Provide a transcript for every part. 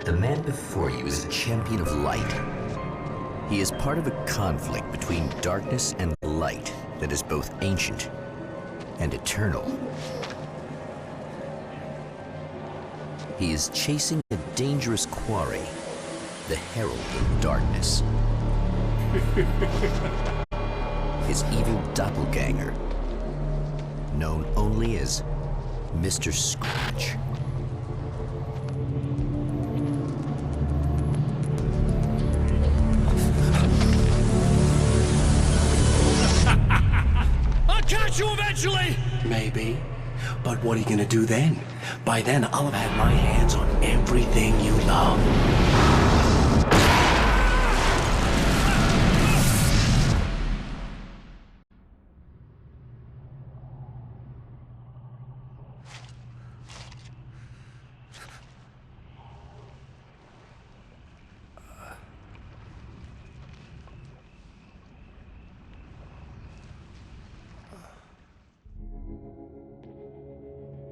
The man before you is a champion of light. He is part of a conflict between darkness and light that is both ancient and eternal. He is chasing a dangerous quarry, the Herald of Darkness. His evil doppelganger, known only as Mr. Scratch. I'll catch you eventually! Maybe. But what are you gonna do then? By then, I'll have had my hands on everything you love.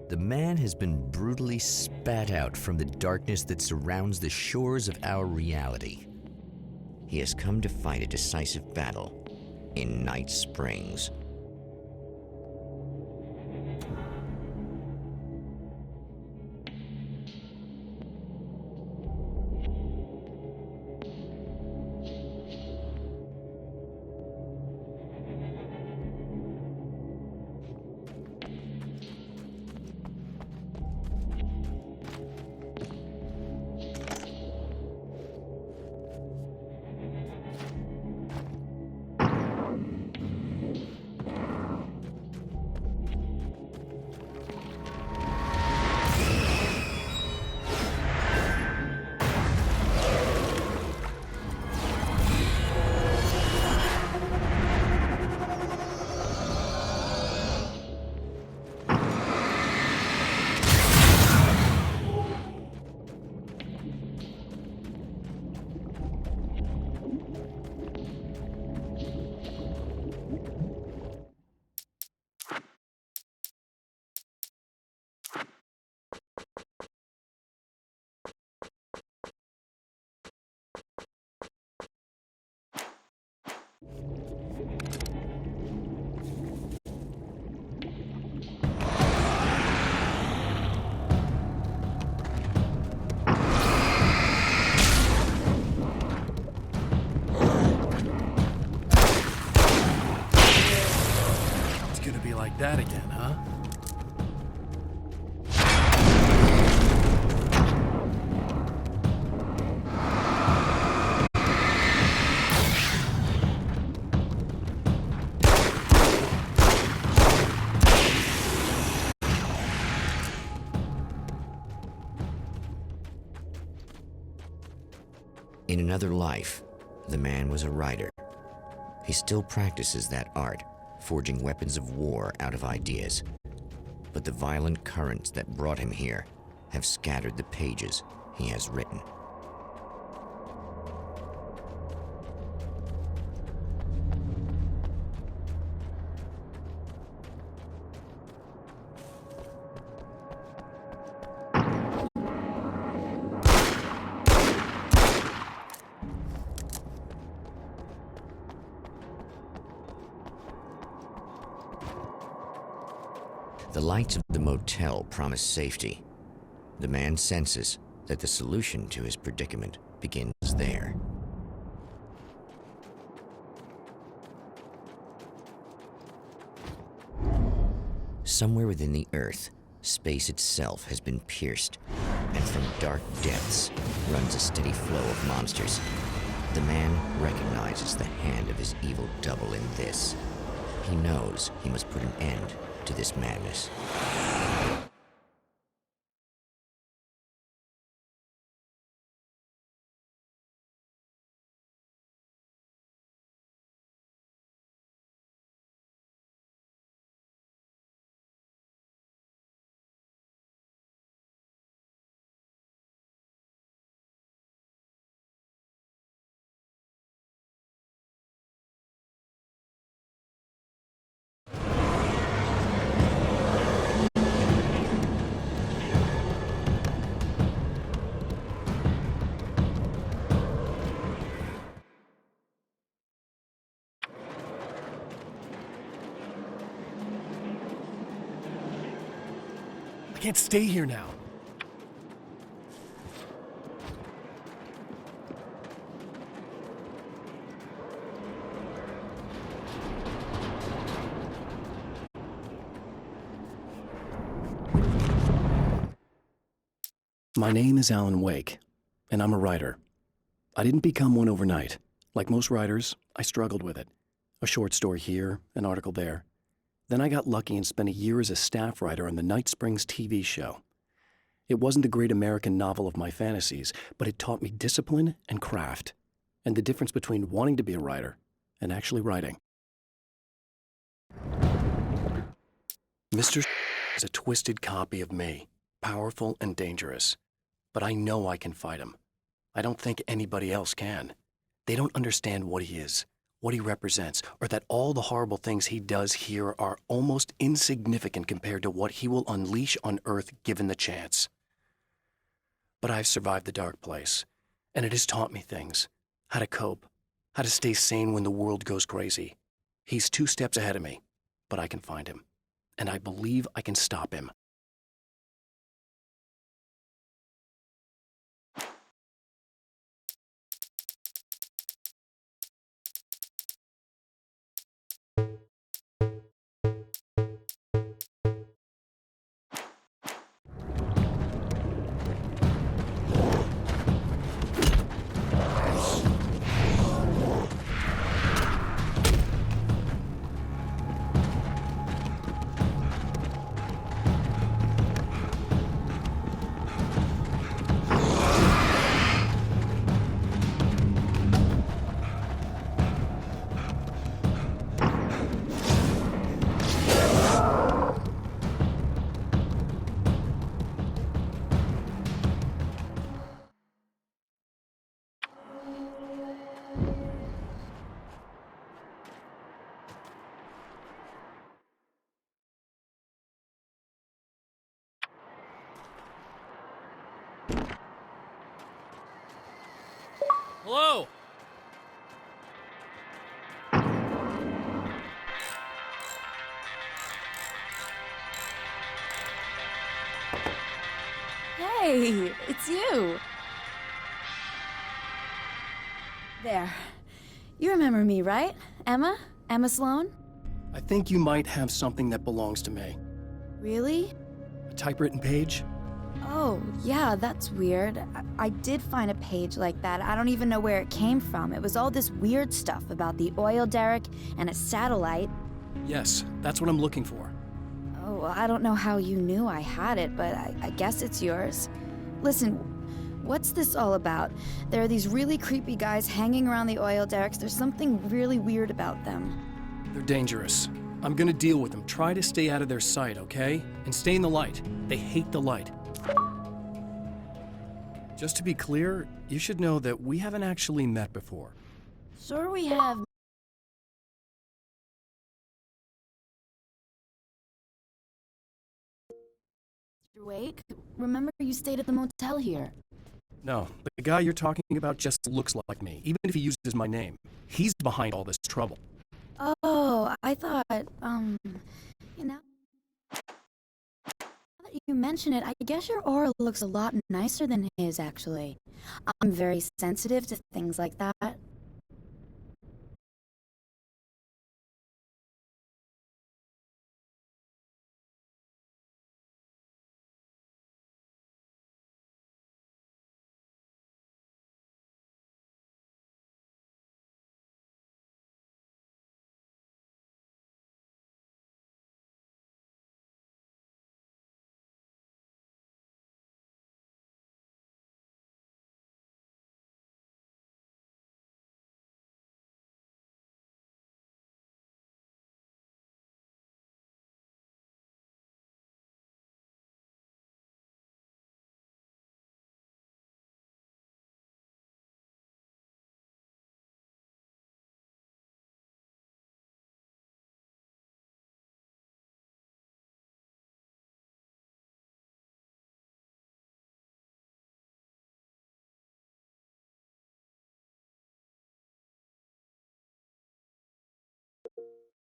The man has been brutally spat out from the darkness that surrounds the shores of our reality. He has come to fight a decisive battle in Night Springs. Like that again, huh? In another life, the man was a writer. He still practices that art, forging weapons of war out of ideas. But the violent currents that brought him here have scattered the pages he has written. The lights of the motel promise safety. The man senses that the solution to his predicament begins there. Somewhere within the Earth, space itself has been pierced, and from dark depths runs a steady flow of monsters. The man recognizes the hand of his evil double in this. He knows he must put an end to this madness. I can't stay here now. My name is Alan Wake, and I'm a writer. I didn't become one overnight. Like most writers, I struggled with it. A short story here, an article there. Then I got lucky and spent a year as a staff writer on the Night Springs TV show. It wasn't the great American novel of my fantasies, but it taught me discipline and craft, and the difference between wanting to be a writer and actually writing. Mr. is a twisted copy of me, powerful and dangerous. But I know I can fight him. I don't think anybody else can. They don't understand what he is, what he represents, or that all the horrible things he does here are almost insignificant compared to what he will unleash on Earth given the chance. But I've survived the dark place, and it has taught me things. How to cope, how to stay sane when the world goes crazy. He's 2 steps ahead of me, but I can find him, and I believe I can stop him. Hello? Hey, it's you. There. You remember me, right? Emma? Emma Sloan? I think you might have something that belongs to me. Really? A typewritten page? Oh, yeah, that's weird. I did find a page like that. I don't even know where it came from. It was all this weird stuff about the oil derrick and a satellite. Yes, that's what I'm looking for. Oh, well, I don't know how you knew I had it, but I guess it's yours. Listen, what's this all about? There are these really creepy guys hanging around the oil derricks. There's something really weird about them. They're dangerous. I'm gonna deal with them. Try to stay out of their sight, okay? And stay in the light. They hate the light. Just to be clear, you should know that we haven't actually met before. Sure we have. Mr. Wake, remember you stayed at the motel here. No, the guy you're talking about just looks like me, even if he uses my name. He's behind all this trouble. Oh, I thought, you know. Now that you mention it, I guess your aura looks a lot nicer than his, actually. I'm very sensitive to things like that.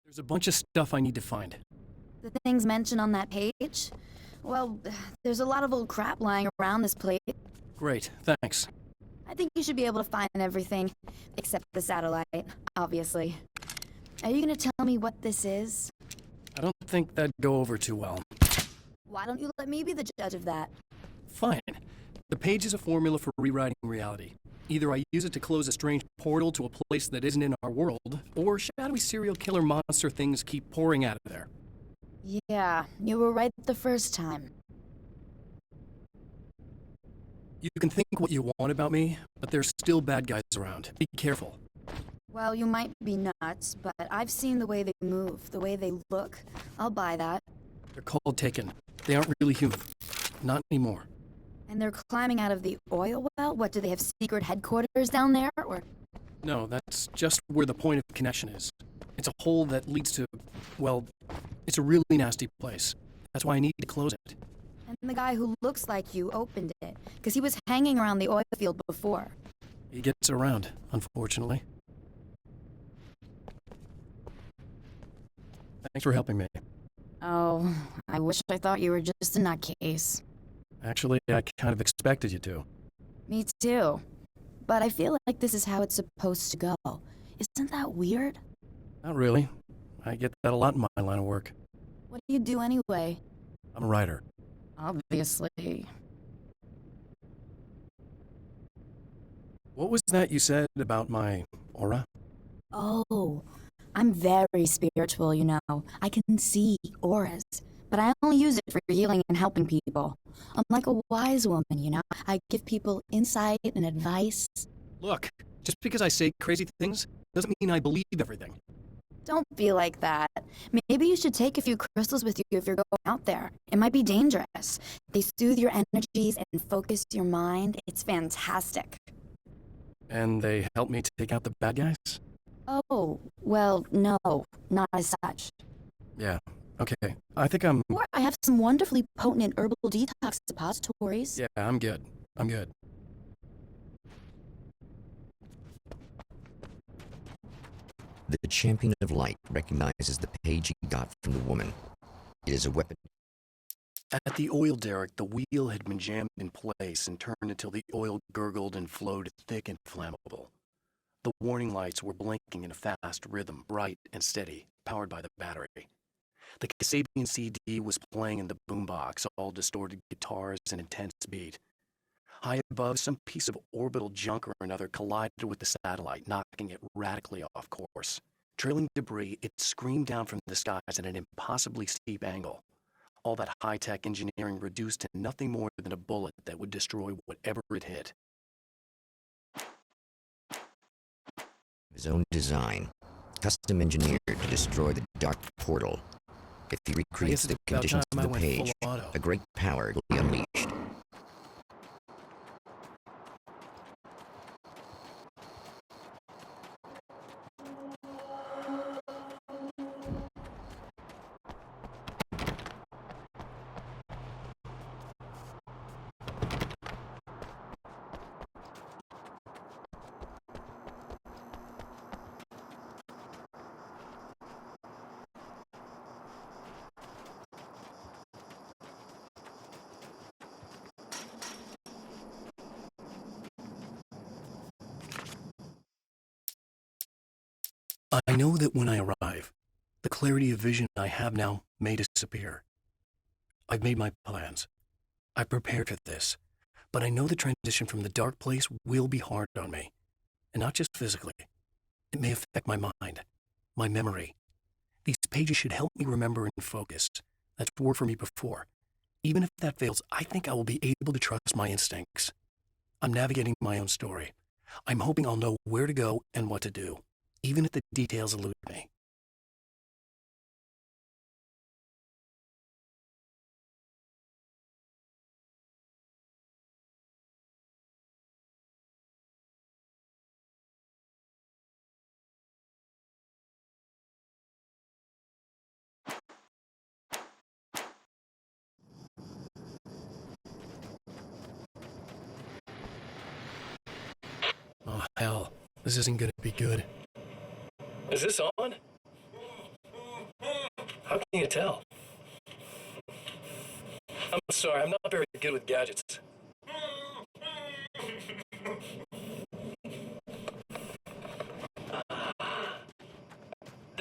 There's a bunch of stuff I need to find. The things mentioned on that page? Well, there's a lot of old crap lying around this place. Great, thanks. I think you should be able to find everything, except the satellite, obviously. Are you gonna tell me what this is? I don't think that'd go over too well. Why don't you let me be the judge of that? Fine. The page is a formula for rewriting reality. Either I use it to close a strange portal to a place that isn't in our world, or shadowy serial killer monster things keep pouring out of there. Yeah, you were right the first time. You can think what you want about me, but there's still bad guys around. Be careful. Well, you might be nuts, but I've seen the way they move, the way they look. I'll buy that. They're called Taken. They aren't really human. Not anymore. And they're climbing out of the oil well? What, do they have secret headquarters down there, or...? No, that's just where the point of connection is. It's a hole that leads to, well, it's a really nasty place. That's why I need to close it. And the guy who looks like you opened it, because he was hanging around the oil field before. He gets around, unfortunately. Thanks for helping me. Oh, I wish I thought you were just a nutcase. Actually, I kind of expected you to. Me too. But I feel like this is how it's supposed to go. Isn't that weird? Not really. I get that a lot in my line of work. What do you do anyway? I'm a writer. Obviously. What was that you said about my aura? Oh, I'm very spiritual, you know. I can see auras, but I only use it for healing and helping people. I'm like a wise woman, you know. I give people insight and advice. Look, just because I say crazy things doesn't mean I believe everything. Don't be like that. Maybe you should take a few crystals with you if you're going out there. It might be dangerous. They soothe your energies and focus your mind. It's fantastic. And they help me take out the bad guys? Oh, well, no, not as such. Yeah, okay. I think I'm... Or I have some wonderfully potent herbal detox suppositories. Yeah, I'm good. I'm good. The Champion of Light recognizes the page he got from the woman. It is a weapon. At the oil derrick, the wheel had been jammed in place and turned until the oil gurgled and flowed thick and flammable. The warning lights were blinking in a fast rhythm, bright and steady, powered by the battery. The Kasabian CD was playing in the boombox, all distorted guitars and intense beat. High above, some piece of orbital junk or another collided with the satellite, knocking it radically off course. Trailing debris, it screamed down from the skies at an impossibly steep angle. All that high-tech engineering reduced to nothing more than a bullet that would destroy whatever it hit. His own design, custom engineered to destroy the dark portal. If he recreates the conditions of the page, a great power will be unleashed. I know that when I arrive, the clarity of vision I have now may disappear. I've made my plans. I've prepared for this, but I know the transition from the dark place will be hard on me, and not just physically. It may affect my mind, my memory. These pages should help me remember and focus. That's worked for me before. Even if that fails, I think I will be able to trust my instincts. I'm navigating my own story. I'm hoping I'll know where to go and what to do, even if the details elude me. Oh, hell. This isn't gonna be good. Is this on? How can you tell? I'm sorry, I'm not very good with gadgets.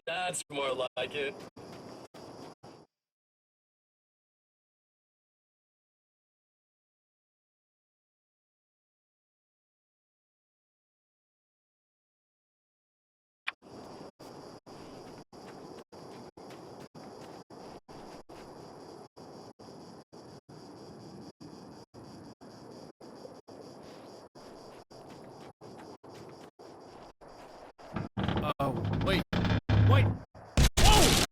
That's more like it. Wait. Wait! Whoa!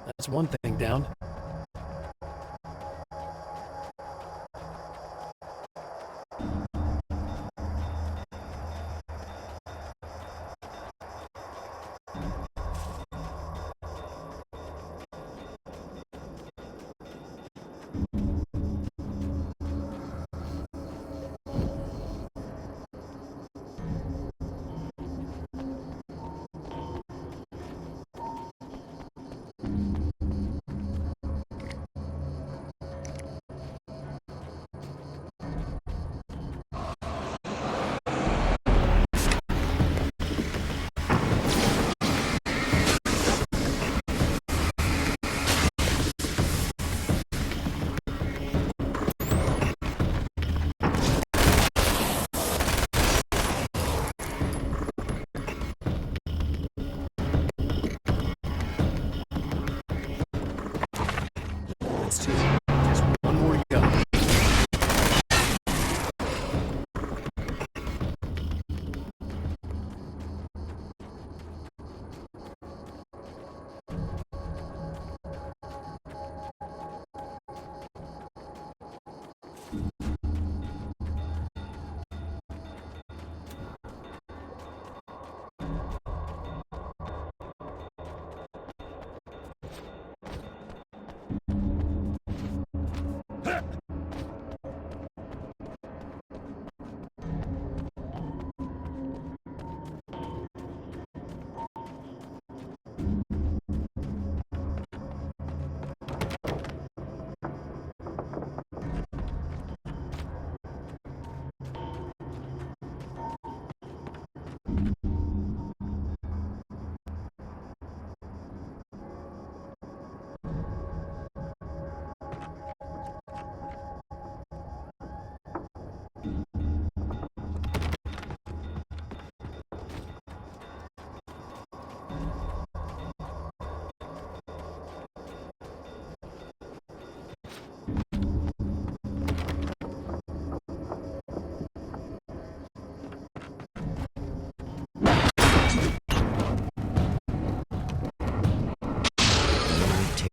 That's one thing down. That's two. Just one more to go.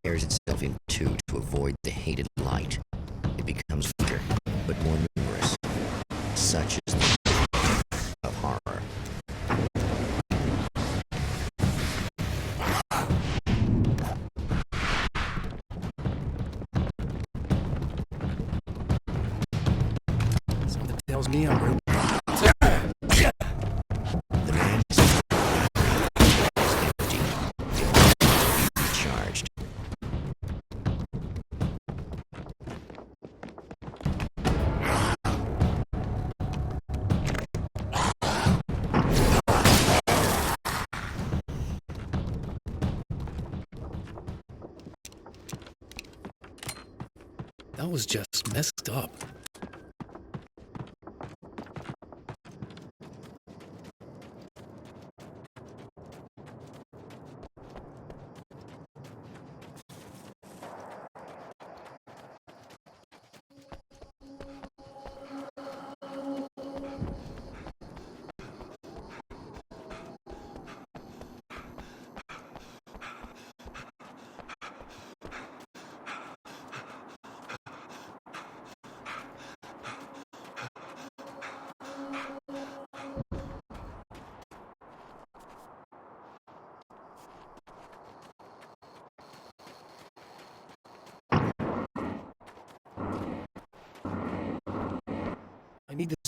Tears itself in two to avoid the hated light. It becomes weaker, but more numerous. Such is the of horror. Something tells me I'm real. The man is empty. Charged. That was just messed up.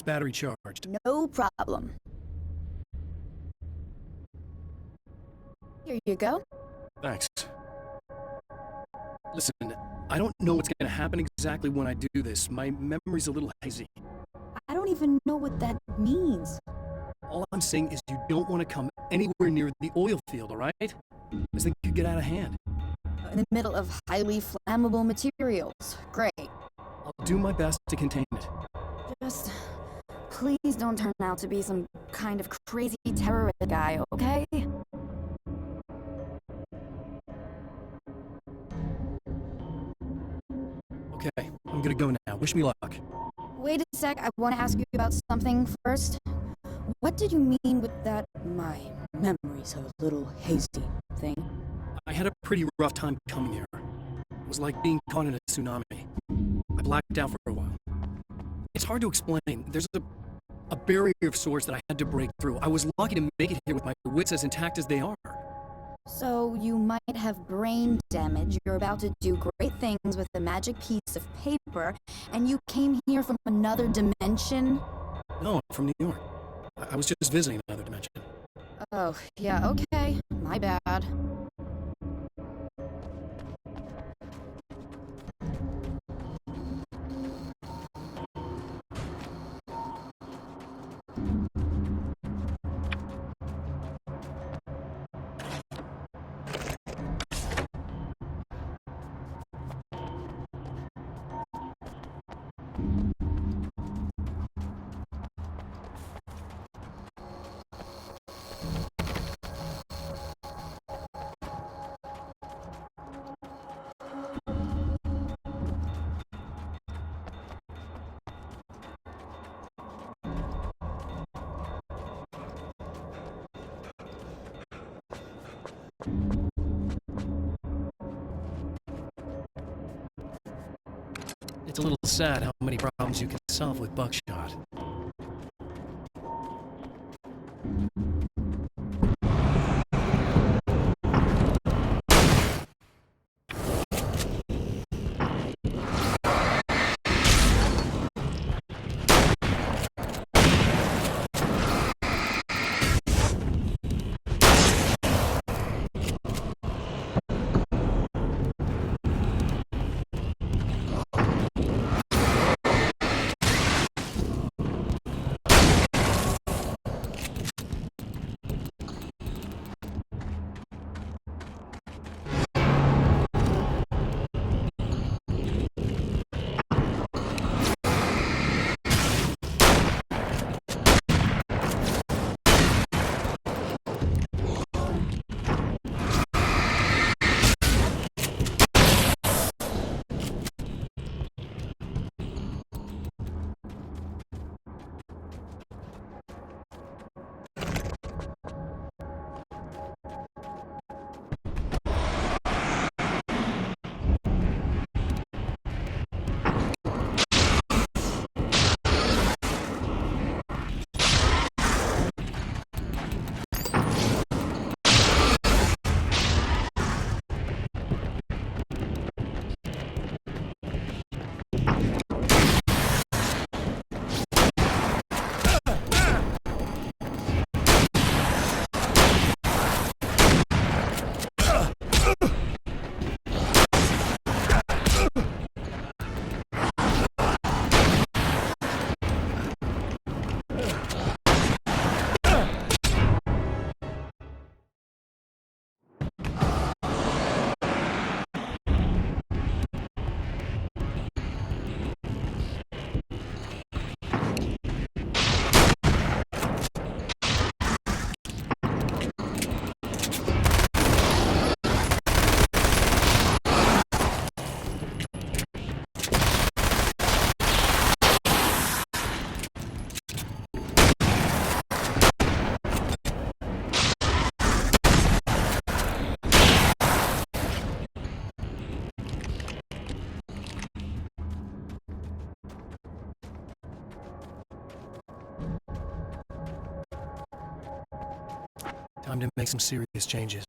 its battery charged. No problem. Here you go. Thanks. Listen, I don't know what's gonna happen exactly when I do this. My memory's a little hazy. I don't even know what that means. All I'm saying is you don't want to come anywhere near the oil field, alright? This thing could get out of hand. In the middle of highly flammable materials. Great. I'll do my best to contain it. Just please don't turn out to be some kind of crazy terrorist guy, okay? Okay, I'm gonna go now. Wish me luck. Wait a sec, I want to ask you about something first. What did you mean with that my memory's a little hazy thing? I had a pretty rough time coming here. It was like being caught in a tsunami. I blacked out for a while. It's hard to explain. There's a barrier of sorts that I had to break through. I was lucky to make it here with my wits as intact as they are. So you might have brain damage, you're about to do great things with a magic piece of paper, and you came here from another dimension? No, I'm from New York. I was just visiting another dimension. Oh, yeah, okay. My bad. It's a little sad how many problems you can solve with buckshot. Time to make some serious changes.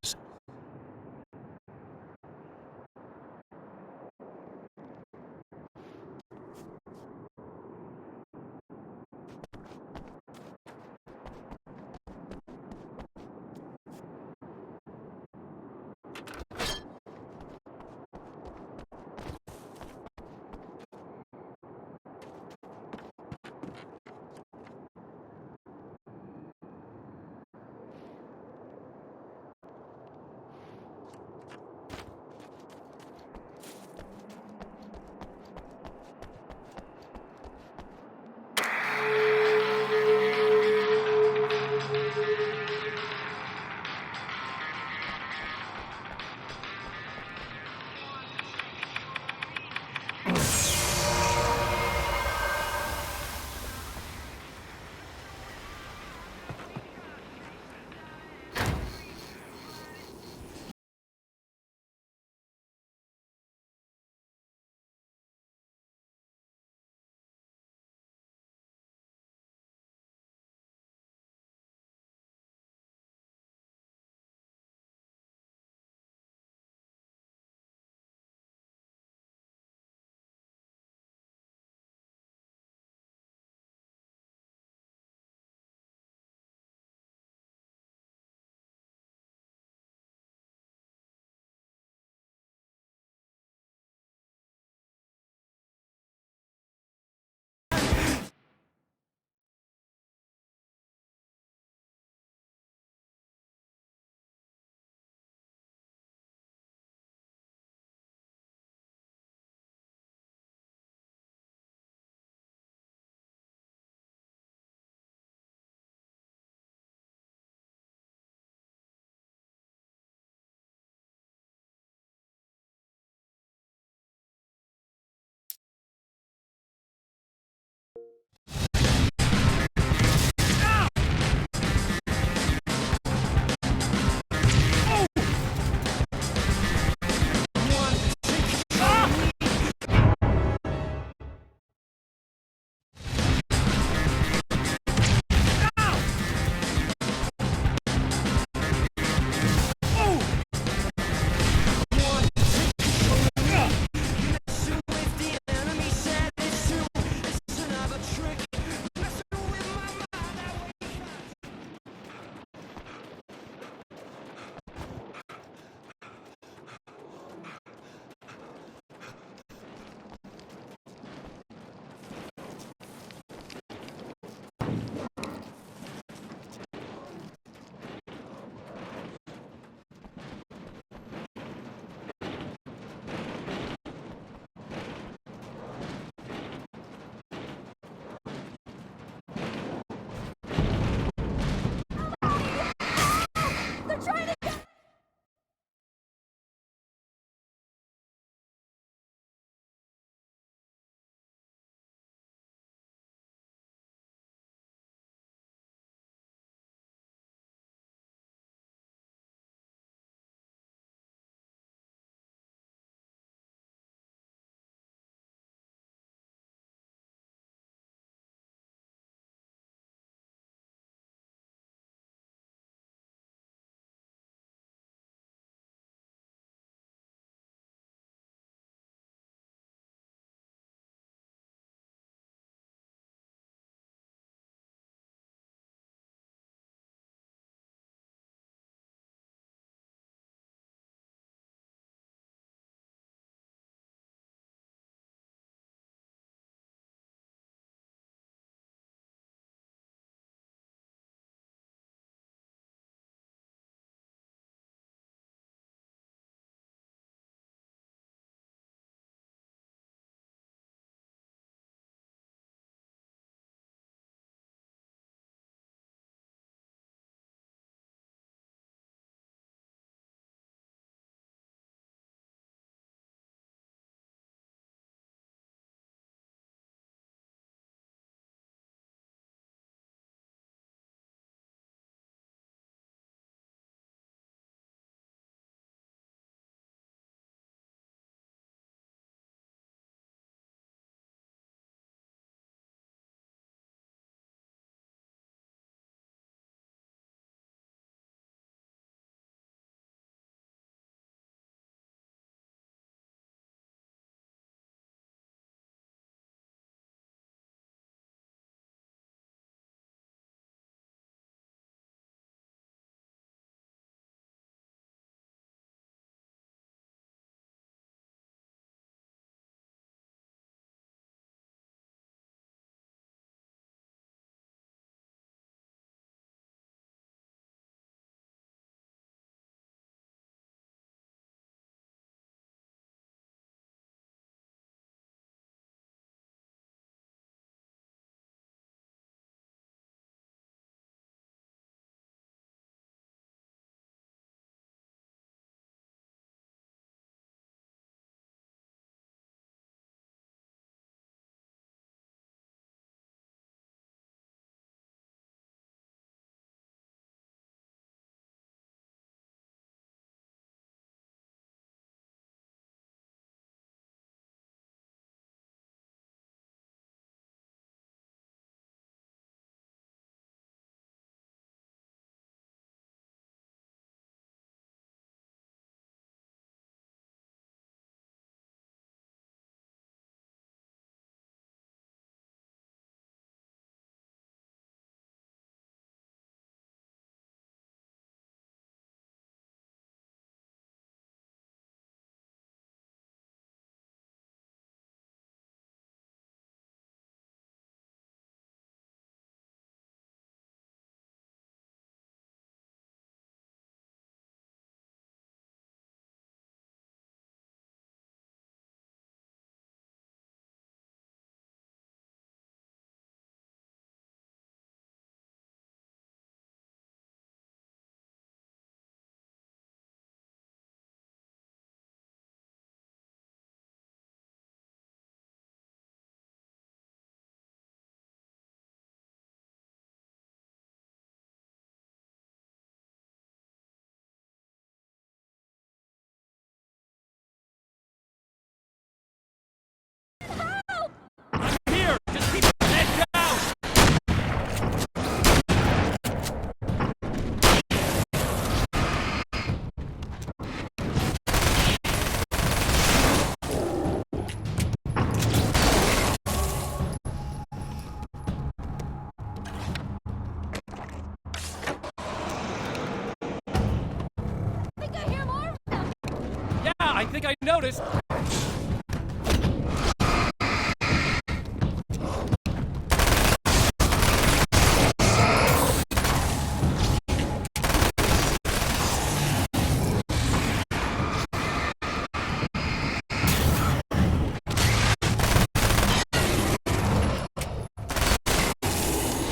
think I noticed.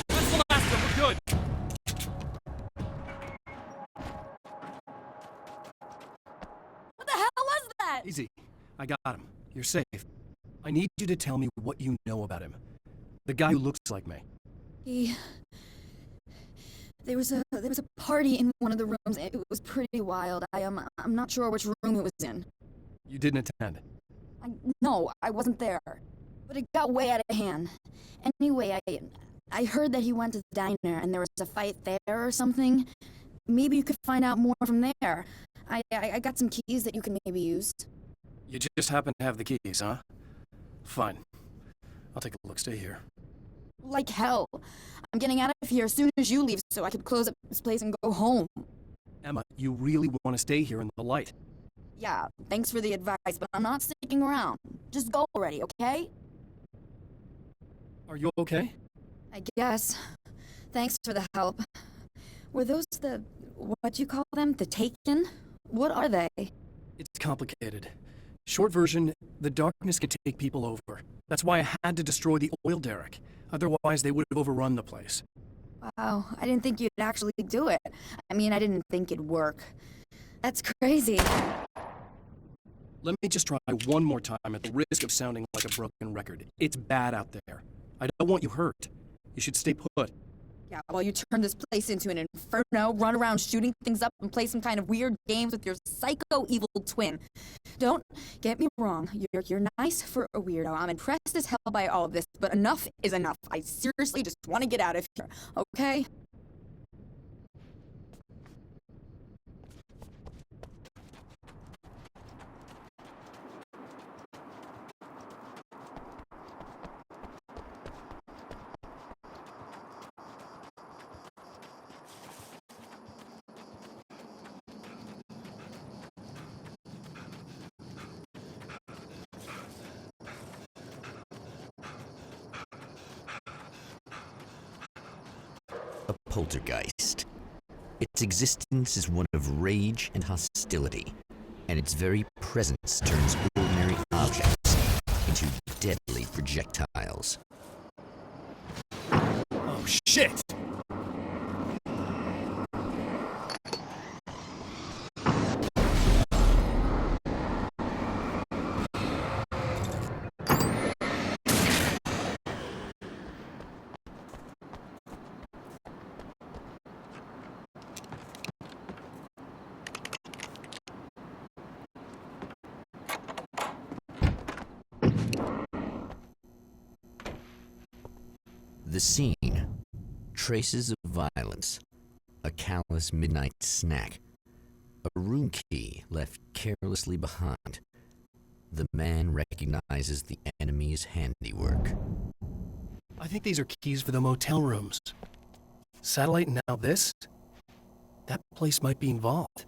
That's the last one. We're good. What the hell was that? Easy. I got him. You're safe. I need you to tell me what you know about him. The guy who looks like me. There was a party in one of the rooms. It was pretty wild. I'm not sure which room it was in. You didn't attend. No, I wasn't there. But it got way out of hand. Anyway, I heard that he went to the diner and there was a fight there or something. Maybe you could find out more from there. I got some keys that you can maybe use. You just happen to have the keys, huh? Fine. I'll take a look. Stay here. Like hell. I'm getting out of here as soon as you leave so I could close up this place and go home. Emma, you really want to stay here in the light? Yeah, thanks for the advice, but I'm not sticking around. Just go already, okay? Are you okay? I guess. Thanks for the help. Were those what do you call them? The Taken? What are they? It's complicated. Short version, the darkness can take people over. That's why I had to destroy the oil derrick. Otherwise, they would have overrun the place. Wow, I didn't think you'd actually do it. I mean, I didn't think it'd work. That's crazy. Let me just try one more time at the risk of sounding like a broken record. It's bad out there. I don't want you hurt. You should stay put. Yeah, well, you turn this place into an inferno, run around shooting things up, and play some kind of weird games with your psycho evil twin. Don't get me wrong, you're nice for a weirdo. I'm impressed as hell by all of this, but enough is enough. I seriously just want to get out of here, okay? A poltergeist. Its existence is one of rage and hostility, and its very presence turns ordinary objects into deadly projectiles. Oh, shit! The scene. Traces of violence. A callous midnight snack. A room key left carelessly behind. The man recognizes the enemy's handiwork. I think these are keys for the motel rooms. Satellite and now this? That place might be involved.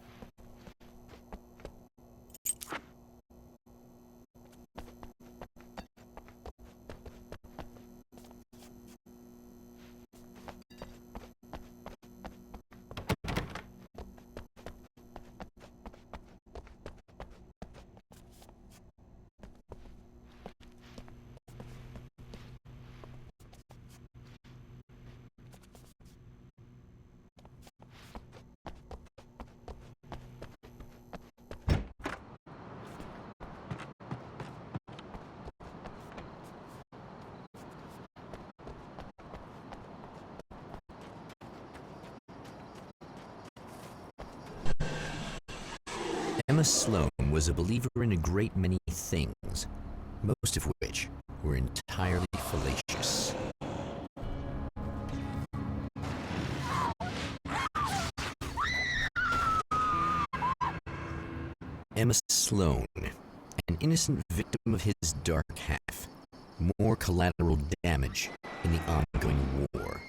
Emma Sloan was a believer in a great many things, most of which were entirely fallacious. Emma Sloan, an innocent victim of his dark half, more collateral damage in the ongoing war,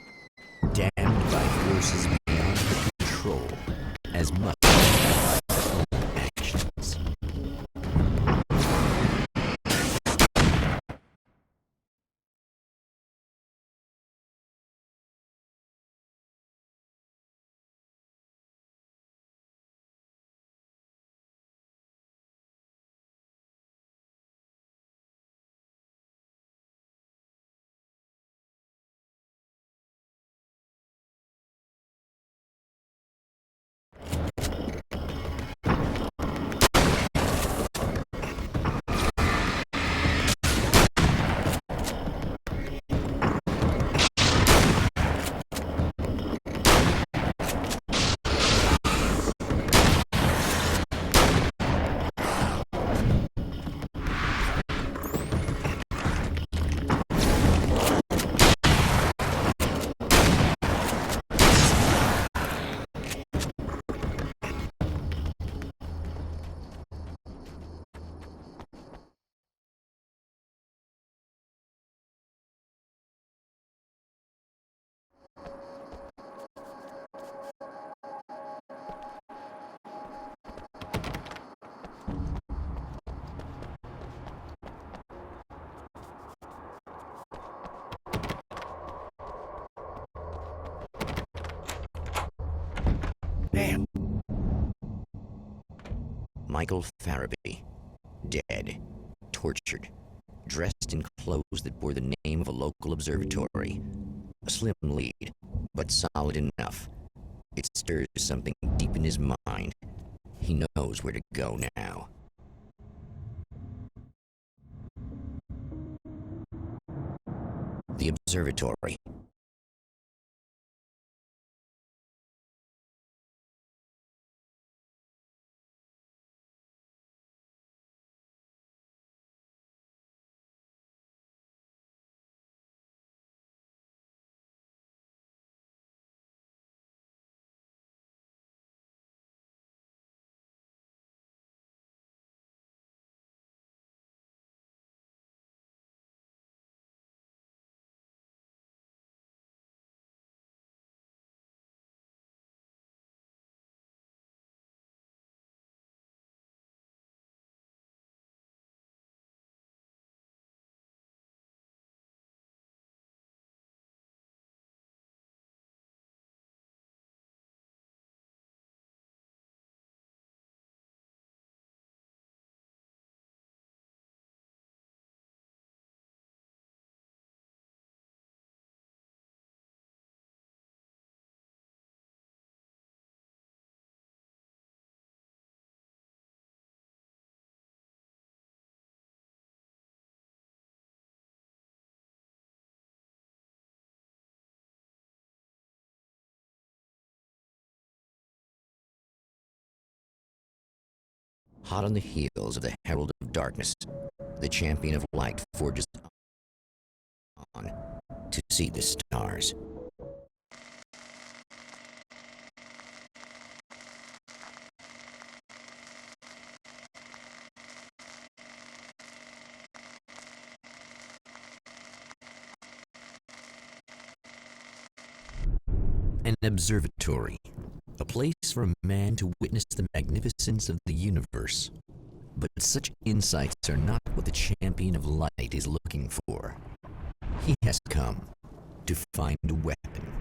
damned by forces beyond her control as much as by her own actions. Damn. Michael Farabee, dead, tortured, dressed in clothes that bore the name of a local observatory. A slim lead, but solid enough. It stirs something deep in his mind. He knows where to go now. The observatory. Hot on the heels of the Herald of Darkness, the Champion of Light forges on to see the stars. An observatory. A place for a man to witness the magnificence of the universe. But such insights are not what the Champion of Light is looking for. He has come to find a weapon.